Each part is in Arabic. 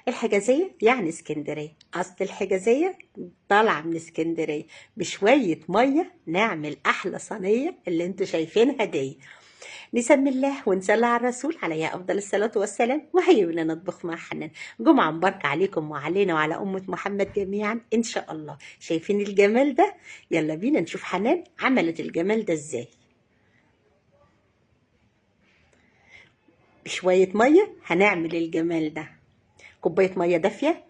الحجازية يعني اسكندرية، أصل الحجازية طالعة من اسكندرية. بشوية مية نعمل أحلى صينية اللي انتوا شايفينها دي. نسمي الله ونصلي على الرسول عليه أفضل الصلاة والسلام، وهيا بنا نطبخ مع حنان. جمعة مباركة عليكم وعلينا وعلى أمة محمد جميعا إن شاء الله. شايفين الجمال ده؟ يلا بينا نشوف حنان عملت الجمال ده إزاي. بشوية مية هنعمل الجمال ده. كوباية مية دافية،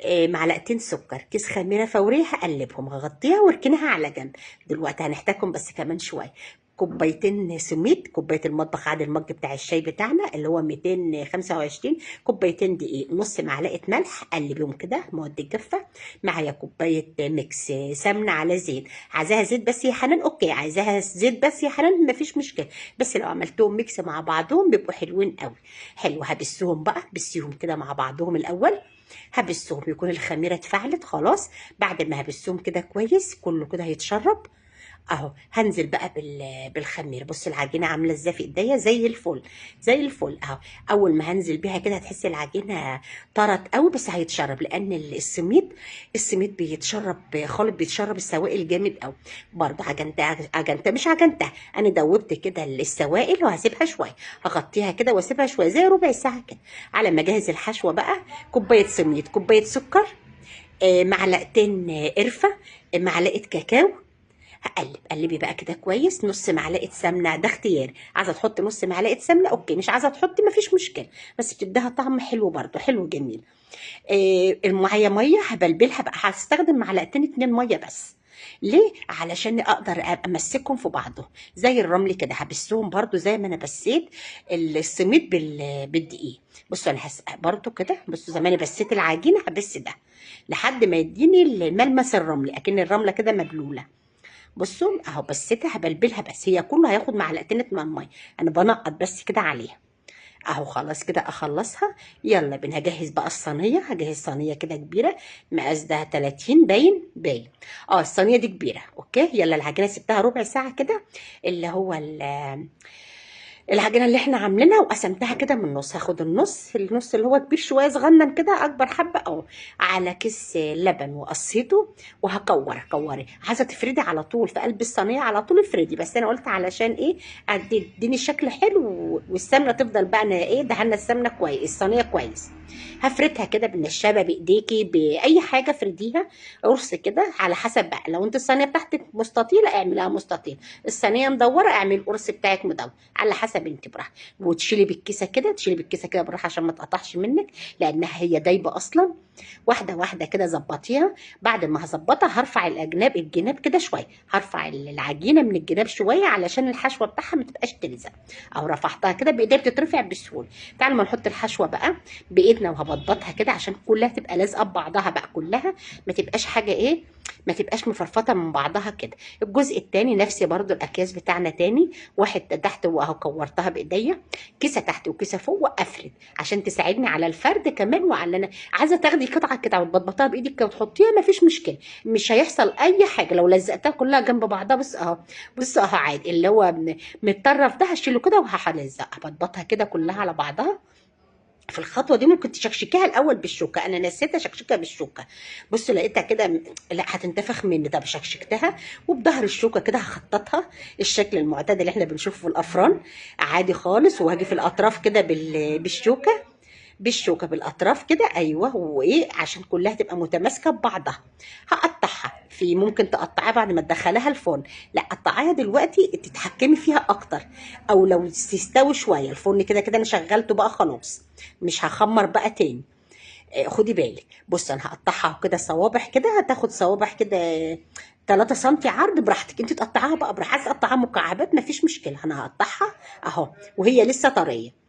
معلقتين سكر، كيس خميره فوريه، هقلبهم، هغطيها واركنها على جنب. دلوقتي هنحتاجهم بس كمان شويه. كوبايتين سميد، كوبايه المطبخ عادي، المج بتاع الشاي بتاعنا اللي هو 225. كوبايتين دقيق، نص معلقه ملح، قلبيهم كده مواد الجافه. معايا كوبايه ميكس سمنه على زيت. عايزاها زيت بس يا حنان اوكي، عايزاها زيت بس يا حنان مفيش مشكله، بس لو عملتهم ميكس مع بعضهم بيبقوا حلوين قوي. حلو، هبسهم بقى، بسيهم كده مع بعضهم الاول. هبسهم يكون الخميره اتفعلت خلاص. بعد ما هبسهم كده كويس كله كده هيتشرب. اهو هنزل بقى بالخميره. بص العجينه عامله ازاي في ايديا، زي الفل زي الفل اهو. اول ما هنزل بيها كده هتحسي العجينه طرت قوي، بس هيتشرب لان السميد بيتشرب خالص، بيتشرب السوائل جامد قوي. برضه عجنتها مش عجنتها، انا دوبت كده السوائل وهسيبها شويه. هغطيها كده واسيبها شويه زي ربع ساعه كده على ما اجهز الحشوه بقى. كوبايه سميد، كوبايه سكر، معلقتين قرفه، معلقه كاكاو. قلبي بقى كده كويس. نص معلقه سمنه ده اختياري، عايزه تحطي نص معلقه سمنه اوكي، مش عايزه تحطي مفيش مشكله، بس بتديها طعم حلو برضه، حلو جميل. المعايا ميه هبلبلها بقى، هستخدم معلقتين اتنين ميه بس. ليه؟ علشان اقدر امسكهم في بعضهم زي الرمل كده. هبسهم برضو زي ما انا بسيت السميد بالدقيق. بصوا انا برضو كده، بصوا زي ما انا بسيت العجينه هبس ده لحد ما يديني الملمس الرملي، اكن الرمله كده مبلوله. بصوا اهو بسيتها هبلبلها، بس هي كله هياخد معلقتين اتنين ميه، انا بنقط بس كده عليها. اهو خلاص كده اخلصها. يلا بينا هجهز بقى الصينيه، هجهز صينيه كده كبيره، مقاس ده 30 باين. الصينيه دي كبيره اوكي. يلا العجينه سبتها ربع ساعه كده، اللي هو العجينه اللي احنا عاملينها، وقسمتها كده من النص. هاخد النص اللي هو كبير شويه صغنن كده، اكبر حبه اهو، على كيس لبن وقصيته. كوري، عايزه تفردي على طول في قلب الصينيه على طول افردي، بس انا قلت علشان ايه، اديني شكل حلو، والسمنه تفضل بقى انا ايه دهنا السمنه كويس الصينيه كويس. هفردها كده بالنشابه بايديكي باي حاجه افرديها قرص كده على حسب بقى. لو انت الصينيه بتاعتك مستطيله اعملها مستطيل، الصينيه مدوره اعمل القرص بتاعك مدور، على حسب انت براحتك. وتشيلي بالكيسه كده، تشيلي بالكيسه كده بالراحه عشان ما تقطعش منك، لانها هي دايبه اصلا. واحده واحده كده ظبطيها. بعد ما هظبطها هرفع الجناب كده شويه، هرفع العجينه من الجناب شويه علشان الحشوه بتاعها ما تبقاش تلزق. او رفعتها كده بايديا بتترفع بسهوله. تعالوا ما نحط الحشوه بقى بايدنا وهبطبطها كده عشان كلها تبقى لازقه ببعضها بقى كلها، ما تبقاش حاجه ايه، ما تبقاش مفرفطه من بعضها كده. الجزء التاني نفس برضو الاكياس بتاعنا تاني، واحد تحت واهو كورتها بايديا، كيسه تحت وكيسه فوق، وافرد عشان تساعدني على الفرد كمان. وعلى انا عايزه تاخدي قطعه كده وتبطبطيها بايدك كده وتحطيها مفيش مشكله، مش هيحصل اي حاجه لو لزقتها كلها جنب بعضها. بص اهو، بص اهو عادي، اللي هو متطرف ده هشيله كده وهلزقها، بطبطها كده كلها على بعضها. في الخطوه دي ممكن تشكشكيها الاول بالشوكه، انا نسيت اشكشكها بالشوكه. بصوا لقيتها كده لا هتنتفخ مني، طب شكشكتها وبظهر الشوكه كده هخططها الشكل المعتاد اللي احنا بنشوفه في الافران عادي خالص. وهاجي في الاطراف كده بالشوكه بالاطراف كده ايوه، وايه عشان كلها تبقى متماسكه ببعضها. هقطعها، في ممكن تقطعيها بعد ما تدخليها الفرن، لا قطعيها دلوقتي تتحكمي فيها اكتر. او لو تستوي شويه الفرن كده كده انا شغلته بقى خلاص، مش هخمر بقى تاني. خدي بالك. بص انا هقطعها كده صوابع كده، هتاخد صوابع كده 3 سم عرض، براحتك انت تقطعيها بقى براحتك، عايزه تقطعيها مكعبات مفيش مشكله. انا هقطعها اهو وهي لسه طريه.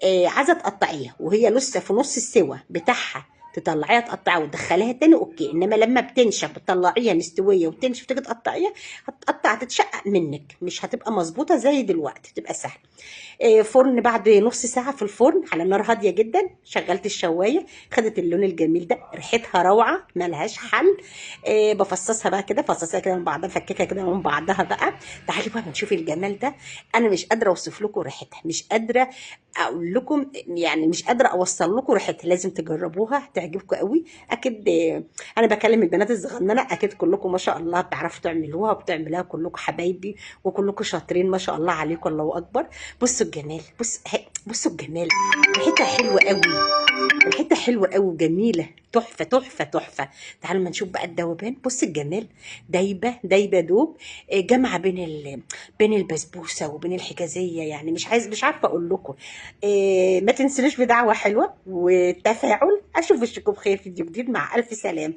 عايزه تقطعيها وهي لسه في نص السوا بتاعها، تطلعيها تقطعيها وتدخليها تاني اوكي. انما لما بتنشف بتطلعيها مستويه وتنشف تيجي تقطعيها، هتقطع تتشقق منك، مش هتبقى مظبوطه زي دلوقتي، تبقى سهله. فرن بعد نص ساعه في الفرن على نار هاديه جدا، شغلت الشوايه، خدت اللون الجميل ده، ريحتها روعه ملهاش حل. بفصصها بقى كده، فصصها كده من بعضها، فككها كده من بعضها بقى. تعالي بقى نشوف الجمال ده، انا مش قادره اوصف لكم ريحتها، مش قادره اقول لكم يعني مش قادره اوصل لكم ريحتها، لازم تجربوها هتعجبكم قوي اكيد. انا بكلم البنات الصغننه، اكيد كلكم ما شاء الله بتعرفوا تعملوها وبتعملوها، كلكم حبايبي وكلكم شاطرين ما شاء الله عليكم، الله اكبر. بصوا الجمال، بصوا الجمال، ريحتها حلوه قوي، ريحتها حلوه قوي وجميله، تحفه تحفه تحفه. تعالوا ما نشوف بقى الذوبان، بص الجمال، دايبه دايبه دوب. جامعه بين البسبوسه وبين الحجازيه، يعني مش عارفه اقول لكم. ما تنسونوش بدعوه حلوه وتفاعل. اشوف وشكم بخير، فيديو جديد مع الف سلام.